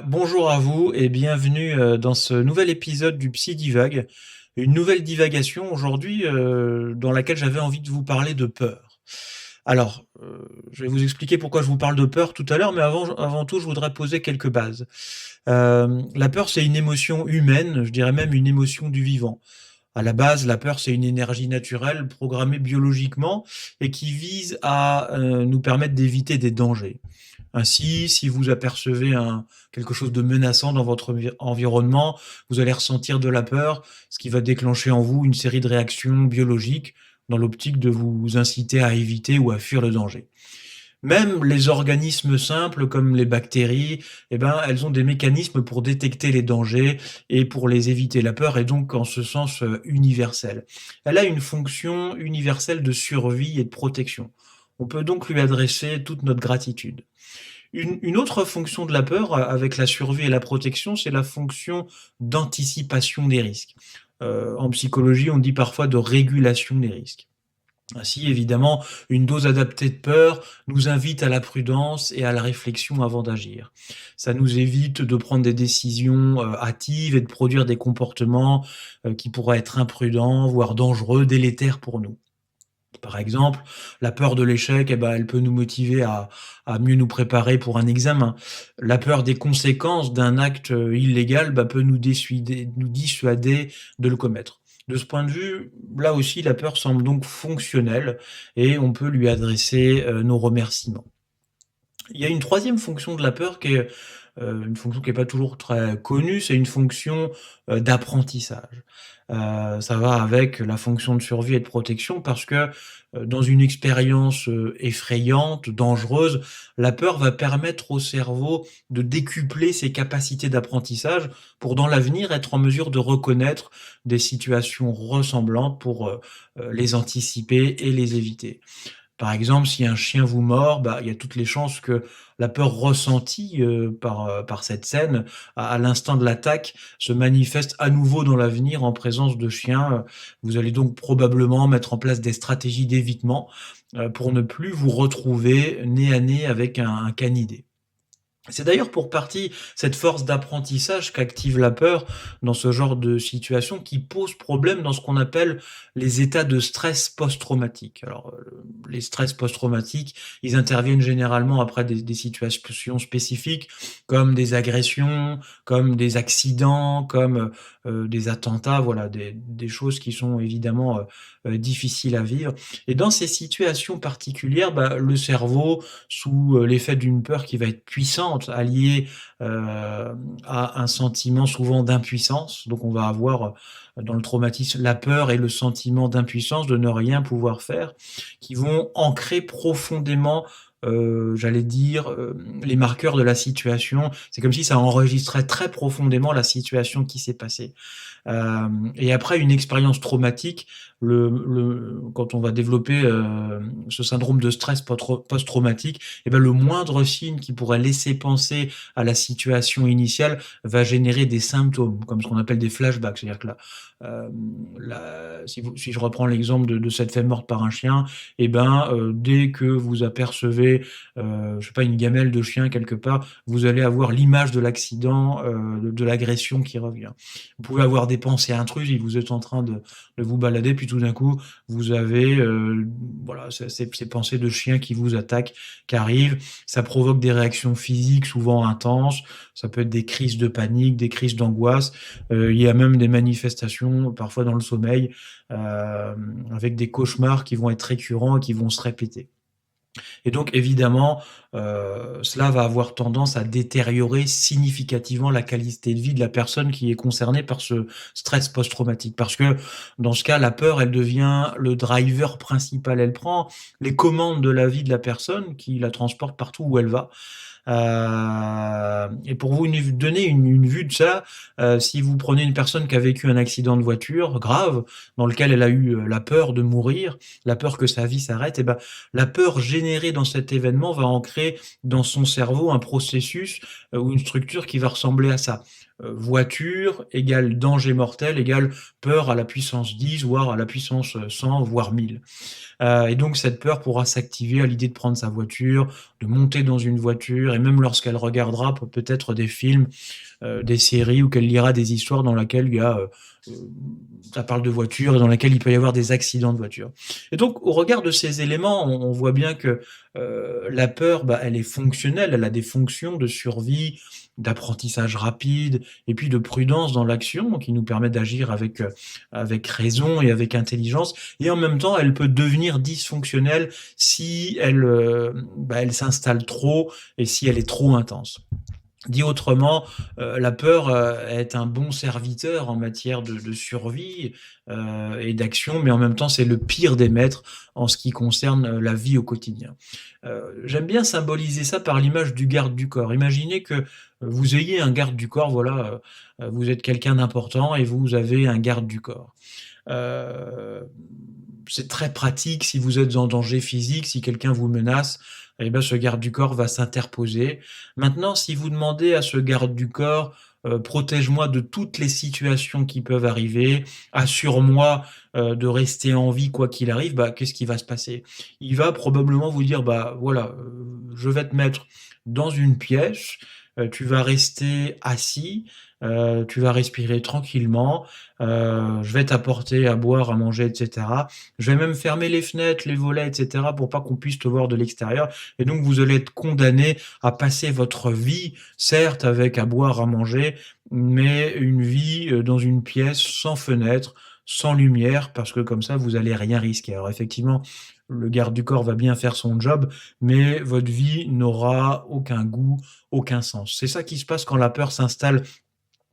Bonjour à vous et bienvenue dans ce nouvel épisode du Psy Divague. Une nouvelle divagation aujourd'hui dans laquelle j'avais envie de vous parler de peur. Alors, je vais vous expliquer pourquoi je vous parle de peur tout à l'heure, mais avant tout, je voudrais poser quelques bases. La peur, c'est une émotion humaine, je dirais même une émotion du vivant. À la base, la peur, c'est une énergie naturelle programmée biologiquement et qui vise à nous permettre d'éviter des dangers. Ainsi, si vous apercevez quelque chose de menaçant dans votre environnement, vous allez ressentir de la peur, ce qui va déclencher en vous une série de réactions biologiques dans l'optique de vous inciter à éviter ou à fuir le danger. Même les organismes simples comme les bactéries, elles ont des mécanismes pour détecter les dangers et pour les éviter. La peur est donc en ce sens universelle. Elle a une fonction universelle de survie et de protection. On peut donc lui adresser toute notre gratitude. Une autre fonction de la peur, avec la survie et la protection, c'est la fonction d'anticipation des risques. En psychologie, on dit parfois de régulation des risques. Ainsi, évidemment, une dose adaptée de peur nous invite à la prudence et à la réflexion avant d'agir. Ça nous évite de prendre des décisions hâtives et de produire des comportements qui pourraient être imprudents, voire dangereux, délétères pour nous. Par exemple, la peur de l'échec, elle peut nous motiver à mieux nous préparer pour un examen. La peur des conséquences d'un acte illégal peut nous dissuader de le commettre. De ce point de vue, là aussi, la peur semble donc fonctionnelle et on peut lui adresser nos remerciements. Il y a une troisième fonction de la peur qui est une fonction qui est pas toujours très connue, c'est une fonction d'apprentissage. Ça va avec la fonction de survie et de protection parce que dans une expérience effrayante, dangereuse, la peur va permettre au cerveau de décupler ses capacités d'apprentissage pour dans l'avenir être en mesure de reconnaître des situations ressemblantes pour les anticiper et les éviter. Par exemple, si un chien vous mord, il y a toutes les chances que la peur ressentie par cette scène, à l'instant de l'attaque, se manifeste à nouveau dans l'avenir en présence de chiens. Vous allez donc probablement mettre en place des stratégies d'évitement pour ne plus vous retrouver nez à nez avec un canidé. C'est d'ailleurs pour partie cette force d'apprentissage qu'active la peur dans ce genre de situation qui pose problème dans ce qu'on appelle les états de stress post-traumatique. Alors, les stress post-traumatiques, ils interviennent généralement après des situations spécifiques comme des agressions, comme des accidents, comme des attentats, voilà, des choses qui sont évidemment difficiles à vivre. Et dans ces situations particulières, le cerveau, sous l'effet d'une peur qui va être puissante, alliée à un sentiment souvent d'impuissance. Donc on va avoir dans le traumatisme la peur et le sentiment d'impuissance, de ne rien pouvoir faire, qui vont ancrer profondément j'allais dire, les marqueurs de la situation. C'est comme si ça enregistrait très profondément la situation qui s'est passée. Et après une expérience traumatique, quand on va développer ce syndrome de stress post-traumatique, le moindre signe qui pourrait laisser penser à la situation initiale va générer des symptômes, comme ce qu'on appelle des flashbacks. C'est-à-dire que euh, si je reprends l'exemple de cette femme morte par un chien, dès que vous apercevez, je sais pas, une gamelle de chien quelque part, vous allez avoir l'image de l'accident, de l'agression qui revient. Vous pouvez avoir des pensées intrusives, vous êtes en train de vous balader, puis tout d'un coup, vous avez voilà, ces pensées de chien qui vous attaquent, qui arrivent. Ça provoque des réactions physiques souvent intenses, ça peut être des crises de panique, des crises d'angoisse. Il y a même des manifestations, parfois dans le sommeil, avec des cauchemars qui vont être récurrents et qui vont se répéter. Et donc évidemment, cela va avoir tendance à détériorer significativement la qualité de vie de la personne qui est concernée par ce stress post-traumatique. Parce que dans ce cas, la peur, elle devient le driver principal. Elle prend les commandes de la vie de la personne qui la transporte partout où elle va. Et pour vous donner une vue de ça, si vous prenez une personne qui a vécu un accident de voiture grave, dans lequel elle a eu la peur de mourir, la peur que sa vie s'arrête, la peur générée dans cet événement va ancrer dans son cerveau un processus ou une structure qui va ressembler à ça. Voiture égale danger mortel égale peur à la puissance 10, voire à la puissance 100, voire 1000. Et donc cette peur pourra s'activer à l'idée de prendre sa voiture, de monter dans une voiture et même lorsqu'elle regardera peut-être des films, des séries ou qu'elle lira des histoires dans laquelle il y a, ça parle de voiture et dans laquelle il peut y avoir des accidents de voiture. Et donc au regard de ces éléments, on voit bien que, la peur, bah, elle est fonctionnelle, elle a des fonctions de survie, d'apprentissage rapide et puis de prudence dans l'action qui nous permet d'agir avec raison et avec intelligence et en même temps, elle peut devenir dysfonctionnelle si elle, bah, elle s'installe trop et si elle est trop intense. Dit autrement, la peur, est un bon serviteur en matière de survie, et d'action, mais en même temps, c'est le pire des maîtres en ce qui concerne, la vie au quotidien. J'aime bien symboliser ça par l'image du garde du corps. Imaginez que, vous ayez un garde du corps, voilà, vous êtes quelqu'un d'important et vous avez un garde du corps. Heu, c'est très pratique si vous êtes en danger physique, si quelqu'un vous menace, et ben, ce garde du corps va s'interposer. Maintenant, si vous demandez à ce garde du corps, «Protège-moi de toutes les situations qui peuvent arriver, assure-moi, de rester en vie quoi qu'il arrive», bah, qu'est-ce qui va se passer? Il va probablement vous dire: «Bah, voilà, je vais te mettre dans une pièce, tu vas rester assis, tu vas respirer tranquillement, je vais t'apporter à boire, à manger et cetera. Je vais même fermer les fenêtres, les volets et cetera pour pas qu'on puisse te voir de l'extérieur et donc vous allez être condamné à passer votre vie, certes avec à boire, à manger, mais une vie, dans une pièce sans fenêtre, sans lumière parce que comme ça vous allez rien risquer». Alors effectivement, le garde du corps va bien faire son job, mais votre vie n'aura aucun goût, aucun sens. C'est ça qui se passe quand la peur s'installe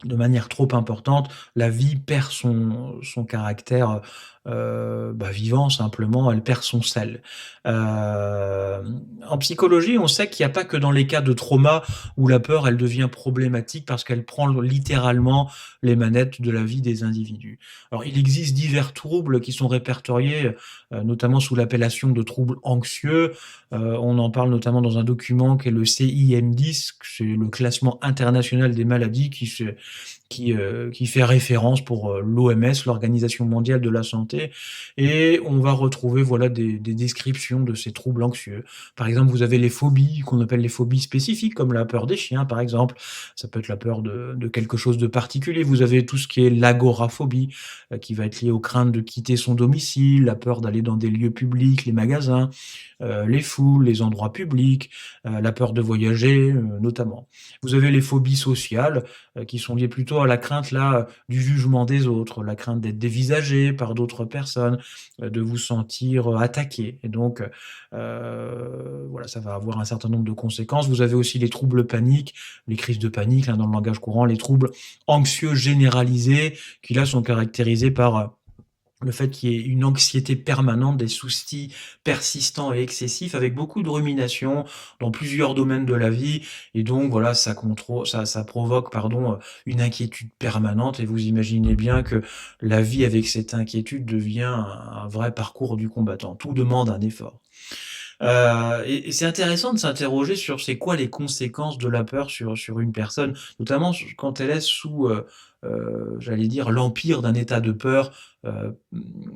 de manière trop importante, la vie perd son caractère, bah, vivant simplement, elle perd son sel. En psychologie, on sait qu'il n'y a pas que dans les cas de trauma où la peur, elle devient problématique parce qu'elle prend littéralement les manettes de la vie des individus. Alors il existe divers troubles qui sont répertoriés, notamment sous l'appellation de troubles anxieux. On en parle notamment dans un document qui est le CIM-10, c'est le classement international des maladies qui fait référence pour, l'OMS, l'Organisation mondiale de la santé et on va retrouver, voilà, des descriptions de ces troubles anxieux. Par exemple, vous avez les phobies qu'on appelle les phobies spécifiques, comme la peur des chiens, par exemple. Ça peut être la peur de quelque chose de particulier. Vous avez tout ce qui est l'agoraphobie, qui va être lié aux craintes de quitter son domicile, la peur d'aller dans des lieux publics, les magasins, les foules, les endroits publics, la peur de voyager, notamment. Vous avez les phobies sociales, qui sont liées plutôt à la crainte là, du jugement des autres, la crainte d'être dévisagé par d'autres personnes, de vous sentir, attaqué et donc voilà, ça va avoir un certain nombre de conséquences. Vous avez aussi les troubles paniques, les crises de panique, hein, dans le langage courant, les troubles anxieux généralisés qui là sont caractérisés par, le fait qu'il y ait une anxiété permanente, des soucis persistants et excessifs avec beaucoup de ruminations dans plusieurs domaines de la vie et donc voilà, ça provoque pardon, une inquiétude permanente et vous imaginez bien que la vie avec cette inquiétude devient un vrai parcours du combattant. Tout demande un effort. Et c'est intéressant de s'interroger sur c'est quoi les conséquences de la peur sur une personne, notamment quand elle est sous, j'allais dire l'empire d'un état de peur,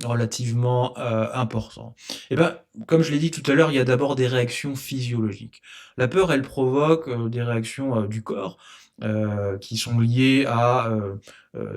relativement, important. Et ben, comme je l'ai dit tout à l'heure, il y a d'abord des réactions physiologiques. La peur, elle provoque, des réactions, du corps, qui sont liées à,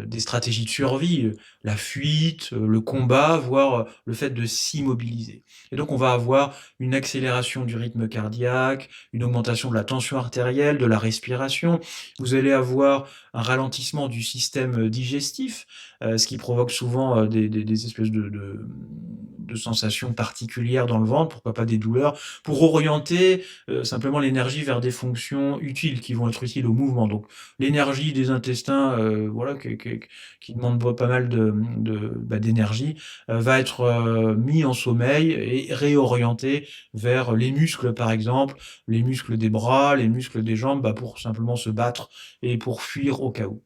des stratégies de survie, la fuite, le combat, voire, le fait de s'immobiliser. Et donc on va avoir une accélération du rythme cardiaque, une augmentation de la tension artérielle, de la respiration. Vous allez avoir un ralentissement du système, digestif, ce qui provoque souvent, des espèces de sensations particulières dans le ventre, pourquoi pas des douleurs, pour orienter, simplement l'énergie vers des fonctions utiles, qui vont être utiles au mouvement. Donc l'énergie des intestins, voilà, qui demande pas mal bah, d'énergie, va être, mis en sommeil et réorienté vers les muscles, par exemple, les muscles des bras, les muscles des jambes, bah, pour simplement se battre et pour fuir au cas où.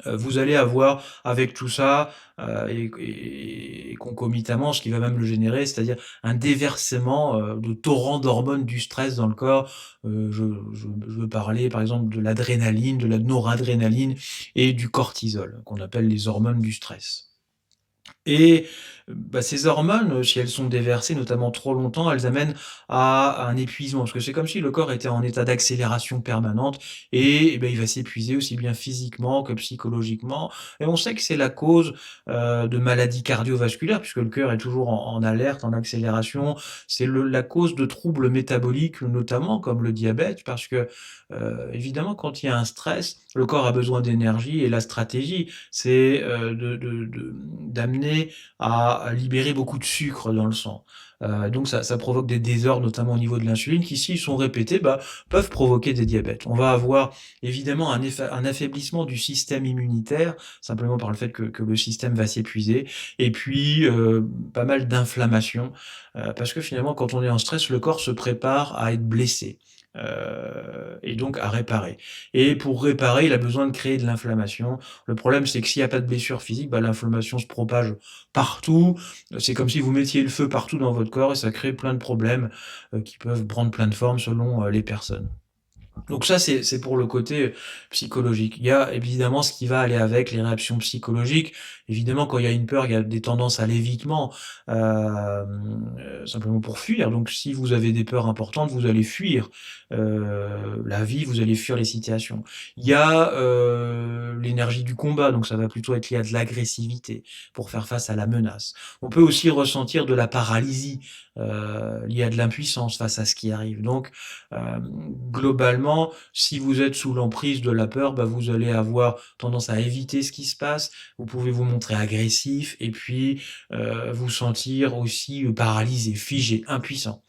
Vous allez avoir avec tout ça, et concomitamment, ce qui va même le générer, c'est-à-dire un déversement, de torrents d'hormones du stress dans le corps. Je veux parler par exemple de l'adrénaline, de la noradrénaline et du cortisol, qu'on appelle les hormones du stress. Et ces hormones, si elles sont déversées notamment trop longtemps, elles amènent à un épuisement. Parce que c'est comme si le corps était en état d'accélération permanente et il va s'épuiser aussi bien physiquement que psychologiquement. Et on sait que c'est la cause, de maladies cardiovasculaires puisque le cœur est toujours en alerte, en accélération. C'est la cause de troubles métaboliques notamment comme le diabète parce que, évidemment quand il y a un stress, le corps a besoin d'énergie et la stratégie, c'est, d'amener à libérer beaucoup de sucre dans le sang. Donc ça provoque des désordres, notamment au niveau de l'insuline, qui s'ils sont répétés, peuvent provoquer des diabètes. On va avoir évidemment un affaiblissement du système immunitaire, simplement par le fait que le système va s'épuiser et puis, pas mal d'inflammation, parce que finalement quand on est en stress, le corps se prépare à être blessé, et donc à réparer et pour réparer, il a besoin de créer de l'inflammation. Le problème, c'est que s'il y a pas de blessure physique, l'inflammation se propage partout. C'est comme si vous mettiez le feu partout dans votre corps et ça crée plein de problèmes, qui peuvent prendre plein de formes selon, les personnes. Donc ça, c'est pour le côté, psychologique. Il y a évidemment ce qui va aller avec, les réactions psychologiques. Évidemment, quand il y a une peur, il y a des tendances à l'évitement, simplement pour fuir. Donc si vous avez des peurs importantes, vous allez fuir, la vie, vous allez fuir les situations. Il y a, l'énergie du combat, donc ça va plutôt être lié à de l'agressivité pour faire face à la menace. On peut aussi ressentir de la paralysie, liée à de l'impuissance face à ce qui arrive. Donc globalement, si vous êtes sous l'emprise de la peur, vous allez avoir tendance à éviter ce qui se passe. Vous pouvez vous montrer agressif et puis, vous sentir aussi, paralysé, figé, impuissant.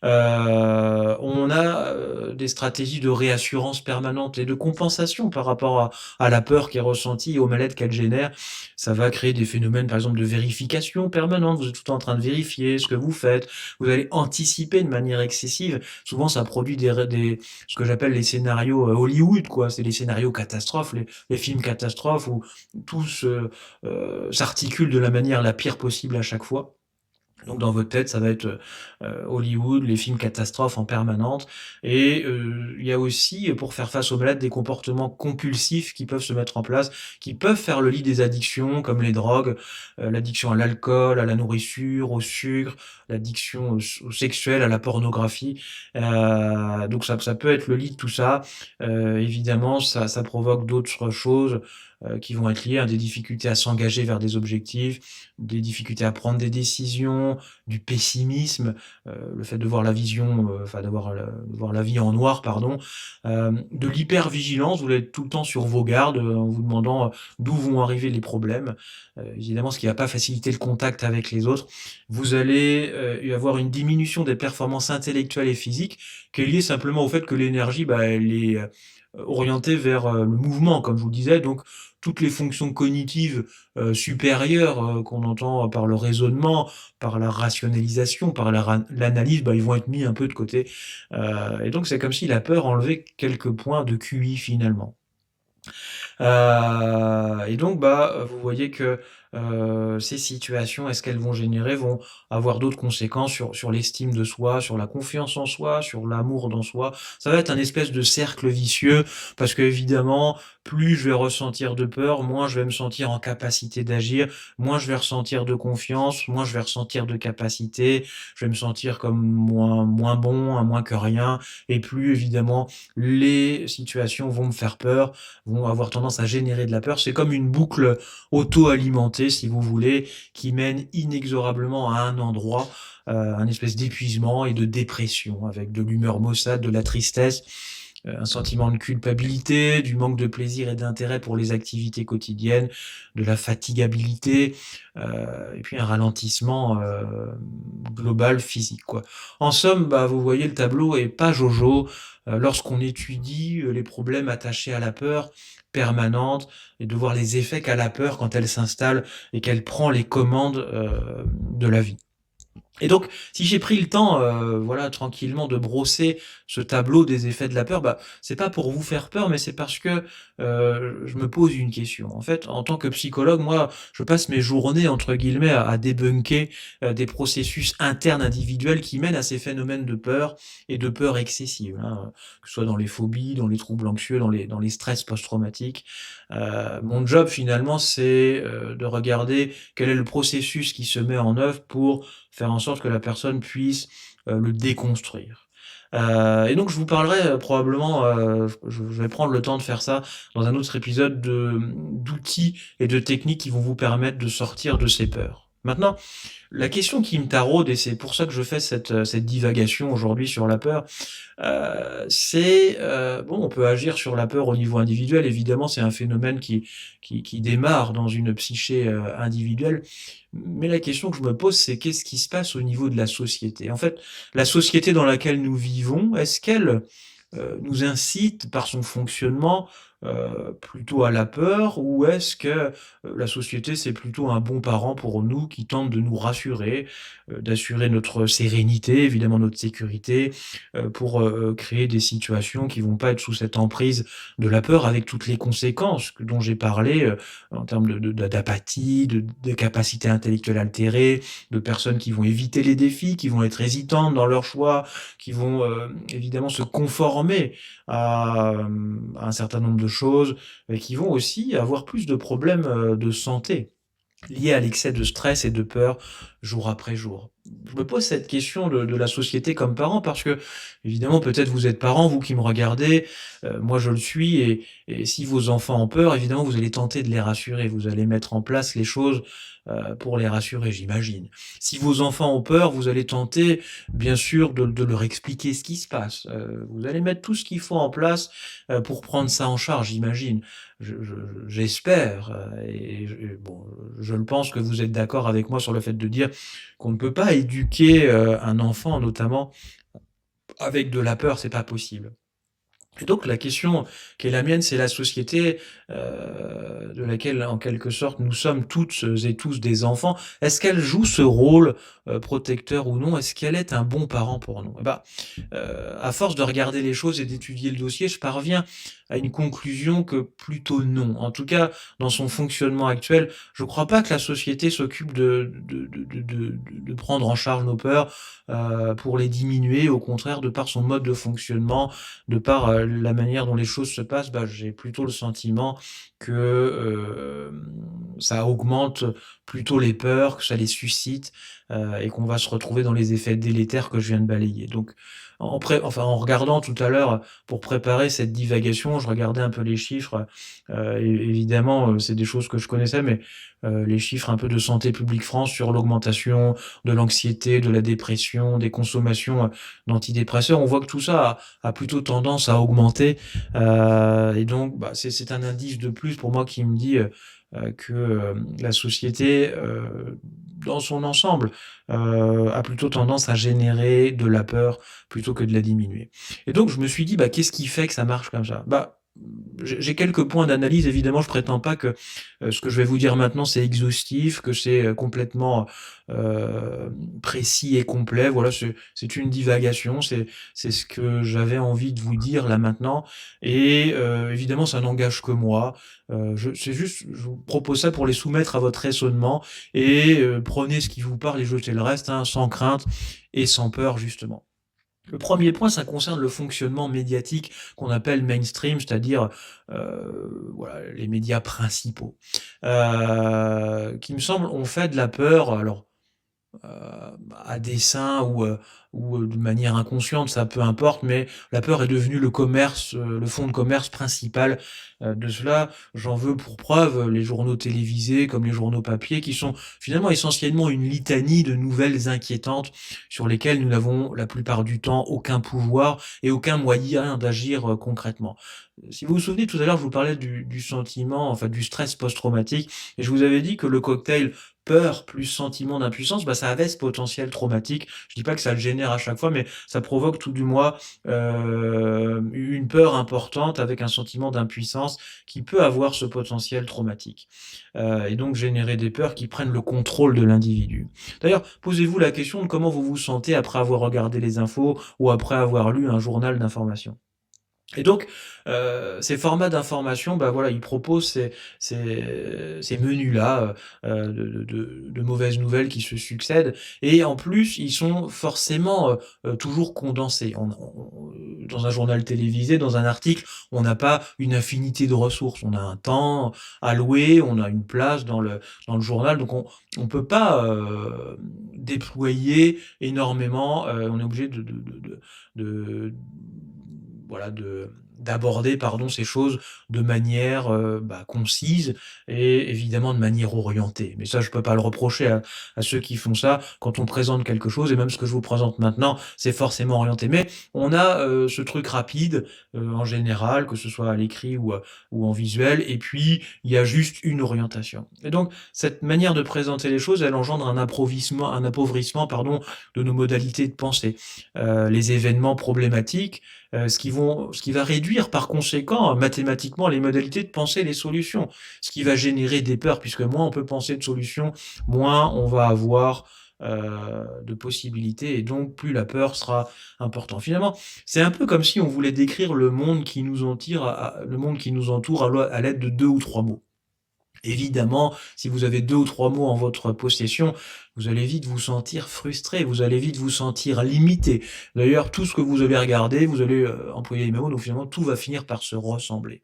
On a, des stratégies de réassurance permanente et de compensation par rapport à la peur qui est ressentie et au mal-être qu'elle génère. Ça va créer des phénomènes, par exemple, de vérification permanente. Vous êtes tout le temps en train de vérifier ce que vous faites. Vous allez anticiper de manière excessive. Souvent, ça produit ce que j'appelle les scénarios, Hollywood, quoi. C'est les scénarios catastrophes, les films catastrophes où tout s'articule de la manière la pire possible à chaque fois. Donc dans votre tête, ça va être, Hollywood, les films catastrophes en permanente et il y a aussi, pour faire face aux malades, des comportements compulsifs qui peuvent se mettre en place, qui peuvent faire le lit des addictions comme les drogues, l'addiction à l'alcool, à la nourriture, au sucre, l'addiction au sexuel, à la pornographie. Donc ça peut être le lit de tout ça. Évidemment, ça provoque d'autres choses, qui vont être liées à des difficultés à s'engager vers des objectifs, des difficultés à prendre des décisions, du pessimisme, le fait de voir la vision, de voir la vie en noir, pardon, de l'hypervigilance, vous allez être tout le temps sur vos gardes, en vous demandant, d'où vont arriver les problèmes. Évidemment, ce qui va pas faciliter le contact avec les autres. Vous allez, y avoir une diminution des performances intellectuelles et physiques qui est liée simplement au fait que l'énergie, elle est, orientée vers, le mouvement, comme je vous le disais, donc toutes les fonctions cognitives, supérieures, qu'on entend par le raisonnement, par la rationalisation, par l'analyse, ils vont être mis un peu de côté, et donc c'est comme si la peur enlevait quelques points de QI finalement. Et donc, vous voyez que, ces situations, est-ce qu'elles vont avoir d'autres conséquences sur l'estime de soi, sur la confiance en soi, sur l'amour dans soi. Ça va être un espèce de cercle vicieux parce qu'évidemment, plus je vais ressentir de peur, moins je vais me sentir en capacité d'agir, moins je vais ressentir de confiance, moins je vais ressentir de capacité, je vais me sentir comme moins bon, un moins que rien et plus évidemment les situations vont me faire peur, vont avoir tendance à générer de la peur. C'est comme une boucle auto-alimentée, si vous voulez, qui mène inexorablement à un endroit, un espèce d'épuisement et de dépression, avec de l'humeur maussade, de la tristesse, un sentiment de culpabilité, du manque de plaisir et d'intérêt pour les activités quotidiennes, de la fatigabilité, et puis un ralentissement, global physique, quoi. En somme, vous voyez, le tableau est pas jojo, lorsqu'on étudie, les problèmes attachés à la peur permanente et de voir les effets qu'a la peur quand elle s'installe et qu'elle prend les commandes, de la vie. Et donc, si j'ai pris le temps, voilà, tranquillement de brosser ce tableau des effets de la peur, bah, c'est pas pour vous faire peur, mais c'est parce que, je me pose une question. En fait, en tant que psychologue, moi, je passe mes journées, entre guillemets, à débunker, des processus internes individuels qui mènent à ces phénomènes de peur et de peur excessive, hein, que ce soit dans les phobies, dans les troubles anxieux, dans les stress post-traumatiques. Mon job, finalement, c'est, de regarder quel est le processus qui se met en œuvre pour faire en sorte que la personne puisse, le déconstruire. Et donc je vous parlerai, probablement, je vais prendre le temps de faire ça dans un autre épisode d'outils et de techniques qui vont vous permettre de sortir de ces peurs. Maintenant, la question qui me taraude et c'est pour ça que je fais cette divagation aujourd'hui sur la peur, c'est, bon, on peut agir sur la peur au niveau individuel. Évidemment, c'est un phénomène qui démarre dans une psyché, individuelle. Mais la question que je me pose, c'est qu'est-ce qui se passe au niveau de la société? En fait, la société dans laquelle nous vivons, est-ce qu'elle, nous incite par son fonctionnement, plutôt à la peur? Ou est-ce que, la société, c'est plutôt un bon parent pour nous qui tente de nous rassurer, d'assurer notre sérénité, évidemment notre sécurité, pour, créer des situations qui vont pas être sous cette emprise de la peur avec toutes les conséquences dont j'ai parlé, en termes d'apathie, de capacité intellectuelle altérée, de personnes qui vont éviter les défis, qui vont être hésitantes dans leurs choix, qui vont, évidemment se conformer à un certain nombre de choses et qui vont aussi avoir plus de problèmes, de santé liés à l'excès de stress et de peur jour après jour. Je me pose cette question de la société comme parent parce que, évidemment, peut-être vous êtes parent, vous qui me regardez, moi je le suis et si vos enfants ont peur, évidemment, vous allez tenter de les rassurer. Vous allez mettre en place les choses, pour les rassurer, j'imagine. Si vos enfants ont peur, vous allez tenter, bien sûr, de leur expliquer ce qui se passe. Vous allez mettre tout ce qu'il faut en place, pour prendre ça en charge, j'imagine. J'espère, et bon, je le pense que vous êtes d'accord avec moi sur le fait de dire qu'on ne peut pas éduquer, un enfant, notamment avec de la peur, c'est pas possible. Et donc la question qui est la mienne, c'est la société, de laquelle, en quelque sorte, nous sommes toutes et tous des enfants. Est-ce qu'elle joue ce rôle, protecteur ou non? Est-ce qu'elle est un bon parent pour nous? Et bah, à force de regarder les choses et d'étudier le dossier, je parviens à une conclusion que plutôt non. En tout cas, dans son fonctionnement actuel, je ne crois pas que la société s'occupe de prendre en charge nos peurs, pour les diminuer. Au contraire, de par son mode de fonctionnement, de par, la manière dont les choses se passent, bah, j'ai plutôt le sentiment que, ça augmente plutôt les peurs, que ça les suscite, et qu'on va se retrouver dans les effets délétères que je viens de balayer. Donc en regardant tout à l'heure, pour préparer cette divagation, je regardais un peu les chiffres, évidemment, c'est des choses que je connaissais, mais, les chiffres un peu de Santé publique France sur l'augmentation de l'anxiété, de la dépression, des consommations, d'antidépresseurs. On voit que tout ça a plutôt tendance à augmenter, et donc bah, c'est un indice de plus pour moi qui me dit, que, la société, dans son ensemble, a plutôt tendance à générer de la peur plutôt que de la diminuer. Et donc je me suis dit: «Bah, qu'est-ce qui fait que ça marche comme ça?» Bah, j'ai quelques points d'analyse. Évidemment, je prétends pas que, ce que je vais vous dire maintenant, c'est exhaustif, que c'est, complètement, précis et complet. Voilà, c'est une divagation, c'est ce que j'avais envie de vous dire là maintenant et évidemment, ça n'engage que moi. Je c'est juste je vous propose ça pour les soumettre à votre raisonnement et prenez ce qui vous parle et jetez le reste, hein, sans crainte et sans peur justement. Le premier point, ça concerne le fonctionnement médiatique qu'on appelle mainstream, c'est-à-dire, voilà, les médias principaux, qui me semble ont fait de la peur, alors à dessein ou de manière inconsciente, ça peu importe, mais la peur est devenue le commerce, le fonds de commerce principal, de cela. J'en veux pour preuve, les journaux télévisés comme les journaux papier qui sont finalement essentiellement une litanie de nouvelles inquiétantes sur lesquelles nous n'avons la plupart du temps aucun pouvoir et aucun moyen d'agir, concrètement. Si vous vous souvenez tout à l'heure, je vous parlais du sentiment, enfin du stress post-traumatique et je vous avais dit que le cocktail peur plus sentiment d'impuissance, ça avait ce potentiel traumatique. Je dis pas que ça le génère à chaque fois, mais ça provoque tout du moins, une peur importante avec un sentiment d'impuissance qui peut avoir ce potentiel traumatique, et donc générer des peurs qui prennent le contrôle de l'individu. D'ailleurs, posez-vous la question de comment vous vous sentez après avoir regardé les infos ou après avoir lu un journal d'information. Et donc, ces formats d'information, voilà, ils proposent ces menus-là, de mauvaises nouvelles qui se succèdent et en plus, ils sont forcément, toujours condensés. Dans un journal télévisé, dans un article, on n'a pas une infinité de ressources. On a un temps alloué, on a une place dans le journal, donc on peut pas, déployer énormément, on est obligé de voilà, d'aborder, pardon, ces choses de manière, concise et évidemment de manière orientée. Mais ça, je peux pas le reprocher à ceux qui font ça. Quand on présente quelque chose et même ce que je vous présente maintenant, c'est forcément orienté. Mais on a, ce truc rapide, en général, que ce soit à l'écrit ou en visuel et puis il y a juste une orientation. Et donc cette manière de présenter les choses, elle engendre un appauvrissement, pardon, de nos modalités de pensée. Les événements problématiques, ce qui va réduire par conséquent mathématiquement les modalités de penser les solutions. Ce qui va générer des peurs puisque moins on peut penser de solutions, moins on va avoir, de possibilités et donc plus la peur sera importante. Finalement, c'est un peu comme si on voulait décrire le monde qui nous entoure à l'aide de 2 ou 3 mots. Évidemment, si vous avez 2 ou 3 mots en votre possession, vous allez vite vous sentir frustré, vous allez vite vous sentir limité. D'ailleurs, tout ce que vous allez regarder, vous allez, employer les mêmes mots, donc finalement tout va finir par se ressembler.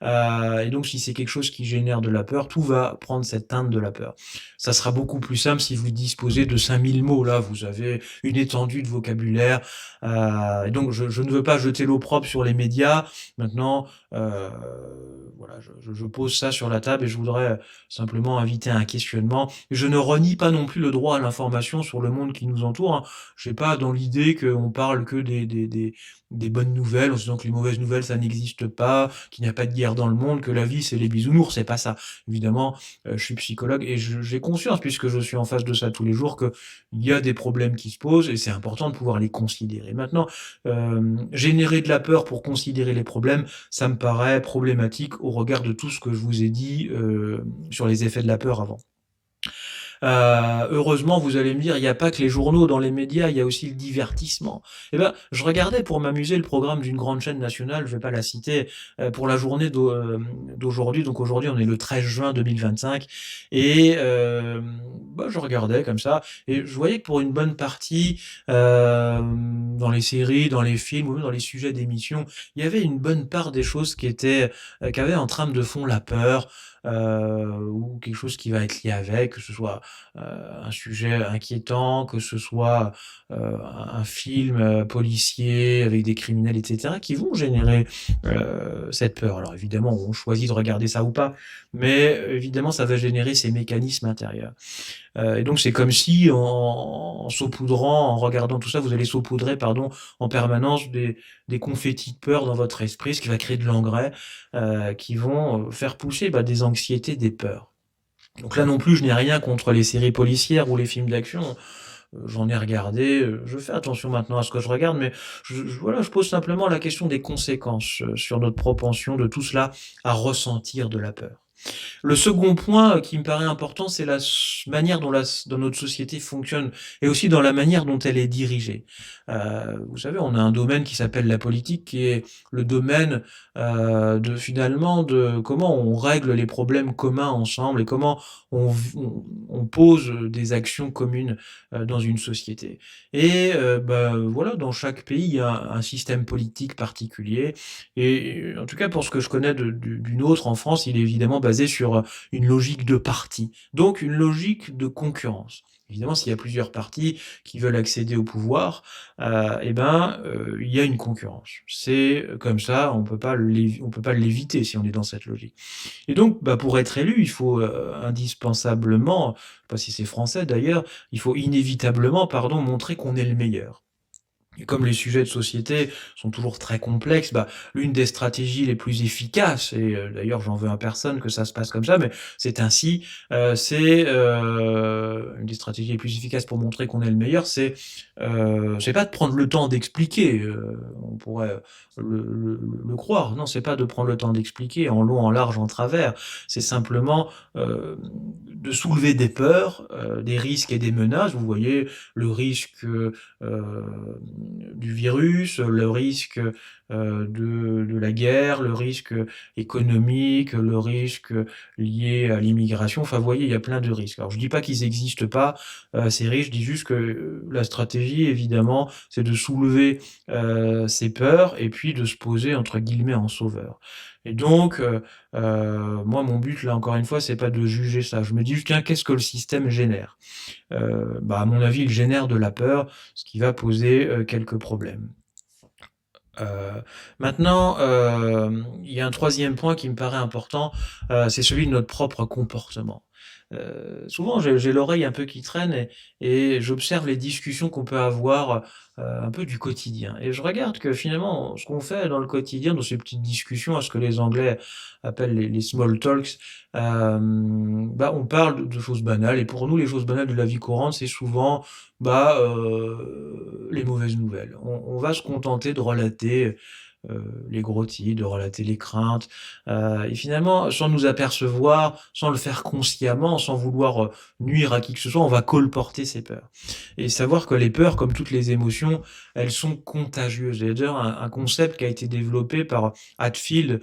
Et donc si c'est quelque chose qui génère de la peur, tout va prendre cette teinte de la peur. Ça sera beaucoup plus simple si vous disposez de 5000 mots. Là, vous avez une étendue de vocabulaire, et donc je ne veux pas jeter l'opprobre sur les médias. Maintenant, voilà, je pose ça sur la table et je voudrais simplement inviter à un questionnement. Je ne renie pas non plus le droit à l'information sur le monde qui nous entoure, hein. J'ai pas dans l'idée qu'on parle que des bonnes nouvelles, en se disant que les mauvaises nouvelles, ça n'existe pas, qu'il n'y a pas de guerre dans le monde, que la vie, c'est les bisounours, c'est pas ça. Évidemment, je suis psychologue et j'ai conscience, puisque je suis en face de ça tous les jours, qu'il y a des problèmes qui se posent et c'est important de pouvoir les considérer. Maintenant, générer de la peur pour considérer les problèmes, ça me paraît problématique au regard de tout ce que je vous ai dit, sur les effets de la peur avant. Heureusement, vous allez me dire, il y a pas que les journaux dans les médias, il y a aussi le divertissement. Je regardais pour m'amuser le programme d'une grande chaîne nationale, je vais pas la citer, pour la journée d'aujourd'hui. Donc aujourd'hui, on est le 13 juin 2025 et je regardais comme ça et je voyais que pour une bonne partie, dans les séries, dans les films ou même dans les sujets d'émissions, il y avait une bonne part des choses qui avaient en trame de fond la peur, ou quelque chose qui va être lié avec, que ce soit, un sujet inquiétant, que ce soit, un film, policier avec des criminels et cetera, qui vont générer, cette peur. Alors évidemment, on choisit de regarder ça ou pas, mais évidemment, ça va générer ces mécanismes intérieurs. Et donc c'est comme si en saupoudrant, en regardant tout ça, vous allez saupoudrer, pardon, en permanence des confettis de peur dans votre esprit, ce qui va créer de l'engrais, qui vont, faire pousser, des anxiétés, des peurs. Donc là non plus, je n'ai rien contre les séries policières ou les films d'action, j'en ai regardé, je fais attention maintenant à ce que je regarde, mais voilà, je pose simplement la question des conséquences, sur notre propension de tout cela à ressentir de la peur. Le second point, qui me paraît important, c'est la manière dont notre société fonctionne et aussi dans la manière dont elle est dirigée. Vous savez, on a un domaine qui s'appelle la politique, qui est le domaine, de comment on règle les problèmes communs ensemble et comment on pose, des actions communes, dans une société. Et voilà, dans chaque pays, il y a un système politique particulier et en tout cas pour ce que je connais d'une autre en France, il est évidemment basé sur, une logique de parti, donc une logique de concurrence. Évidemment, s'il y a plusieurs partis qui veulent accéder au pouvoir, il y a une concurrence. C'est comme ça, on peut pas l'éviter si on est dans cette logique. Et donc, pour être élu, il faut, indispensablement, je sais pas si c'est français d'ailleurs, il faut inévitablement, pardon, montrer qu'on est le meilleur. Et comme les sujets de société sont toujours très complexes, bah, l'une des stratégies les plus efficaces et d'ailleurs j'en veux à personne que ça se passe comme ça, mais c'est ainsi, une des stratégies les plus efficaces pour montrer qu'on est le meilleur, c'est pas de prendre le temps d'expliquer, on pourrait le croire. Non, c'est pas de prendre le temps d'expliquer en long, en large, en travers. C'est simplement, de soulever des peurs, des risques et des menaces. Vous voyez le risque, du virus, le risque, de la guerre, le risque économique, le risque lié à l'immigration. Enfin, vous voyez, il y a plein de risques. Alors je dis pas qu'ils n'existent pas, ces risques, je dis juste que, la stratégie évidemment, c'est de soulever, ces peurs et puis de se poser entre guillemets «en sauveur» et donc moi mon but là encore une fois, c'est pas de juger ça. Je me dis juste: «Tiens, qu'est-ce que le système génère?» Bah, à mon avis, il génère de la peur, ce qui va poser, quelques problèmes. Maintenant, il y a un troisième point qui me paraît important, c'est celui de notre propre comportement. Souvent j'ai l'oreille un peu qui traîne et j'observe les discussions qu'on peut avoir, un peu du quotidien et je regarde que finalement, ce qu'on fait dans le quotidien, dans ces petites discussions, à ce que les Anglais appellent les small talks, bah, on parle de choses banales et pour nous, les choses banales de la vie courante, c'est souvent, bah, les mauvaises nouvelles. On va se contenter de relater, les gros titres, de relater les craintes, et finalement, sans nous apercevoir, sans le faire consciemment, sans vouloir, nuire à qui que ce soit, on va colporter ses peurs et savoir que les peurs, comme toutes les émotions, elles sont contagieuses. Il y a d'ailleurs un concept qui a été développé par Hatfield,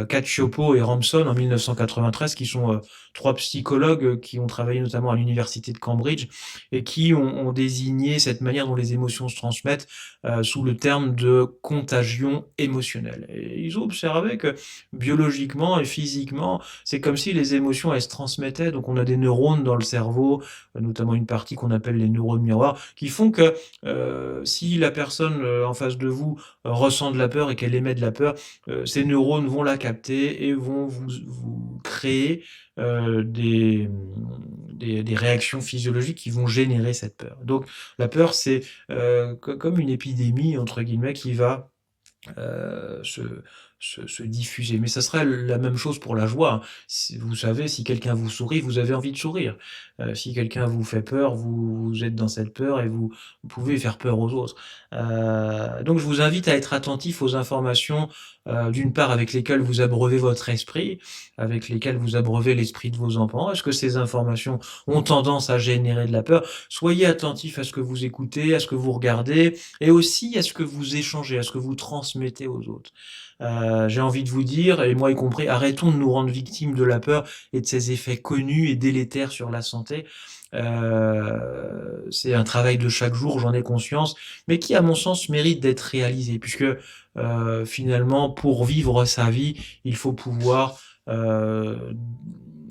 Cacioppo et Ramson en 1993 qui sont, 3 psychologues, qui ont travaillé notamment à l'université de Cambridge et qui ont désigné cette manière dont les émotions se transmettent, sous le terme de contagion émotionnelle et ils ont observé que biologiquement et physiquement, c'est comme si les émotions, elles se transmettaient. Donc on a des neurones dans le cerveau, notamment une partie qu'on appelle les neurones miroirs, qui font que, si la personne, en face de vous, ressent de la peur et qu'elle émet de la peur, ces neurones vont la capter et vont vous créer, des réactions physiologiques qui vont générer cette peur. Donc la peur, c'est, comme une «épidémie» entre guillemets qui va se se diffuser. Mais ça serait la même chose pour la joie, hein. Si vous savez, si quelqu'un vous sourit, vous avez envie de sourire. Si quelqu'un vous fait peur, vous êtes dans cette peur et vous pouvez faire peur aux autres. Donc je vous invite à être attentif aux informations, d'une part avec lesquelles vous abreuvez votre esprit, avec lesquelles vous abreuvez l'esprit de vos enfants. Est-ce que ces informations ont tendance à générer de la peur? Soyez attentif à ce que vous écoutez, à ce que vous regardez et aussi à ce que vous échangez, à ce que vous transmettez aux autres. J'ai envie de vous dire, et moi y compris, arrêtons de nous rendre victimes de la peur et de ses effets connus et délétères sur la santé. C'est un travail de chaque jour, j'en ai conscience, mais qui, à mon sens, mérite d'être réalisé puisque, finalement, pour vivre sa vie, il faut pouvoir,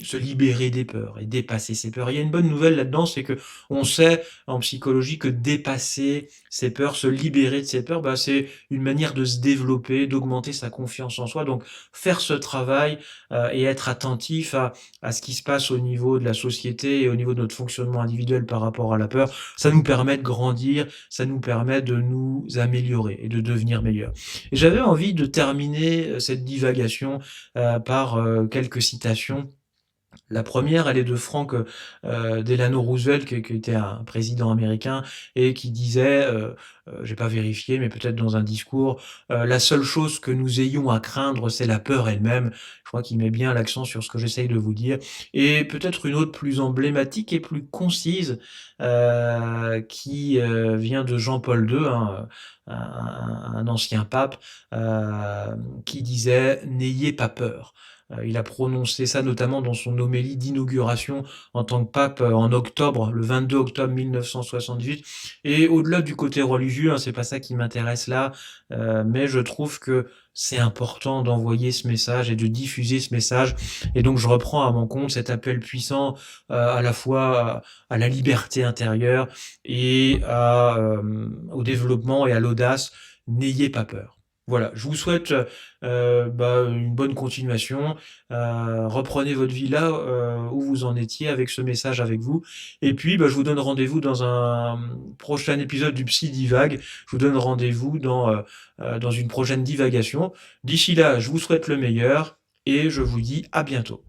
se libérer des peurs et dépasser ses peurs. Il y a une bonne nouvelle là-dedans, c'est que on sait en psychologie que dépasser ses peurs, se libérer de ses peurs, bah, c'est une manière de se développer, d'augmenter sa confiance en soi. Donc faire ce travail, et être attentif à ce qui se passe au niveau de la société et au niveau de notre fonctionnement individuel par rapport à la peur, ça nous permet de grandir, ça nous permet de nous améliorer et de devenir meilleurs. Et j'avais envie de terminer, cette divagation, par, quelques citations. La première, elle est de Frank, Delano Roosevelt, qui était un président américain et qui disait, j'ai pas vérifié, mais peut-être dans un discours, «La seule chose que nous ayons à craindre, c'est la peur elle-même». Je crois qu'il met bien l'accent sur ce que j'essaye de vous dire et peut-être une autre plus emblématique et plus concise, qui, vient de Jean-Paul II, hein, un ancien pape, qui disait: «N'ayez pas peur». Il a prononcé ça notamment dans son homélie d'inauguration en tant que pape, en octobre, le 22 octobre 1978 et au-delà du côté religieux, hein, c'est pas ça qui m'intéresse là, mais je trouve que c'est important d'envoyer ce message et de diffuser ce message et donc je reprends à mon compte cet appel puissant, à la fois à la liberté intérieure et au développement et à l'audace. N'ayez pas peur. Voilà, je vous souhaite, une bonne continuation. Reprenez votre vie là, où vous en étiez avec ce message avec vous et puis, je vous donne rendez-vous dans un prochain épisode du Psy Divague. Je vous donne rendez-vous dans une prochaine divagation. D'ici là, je vous souhaite le meilleur et je vous dis à bientôt.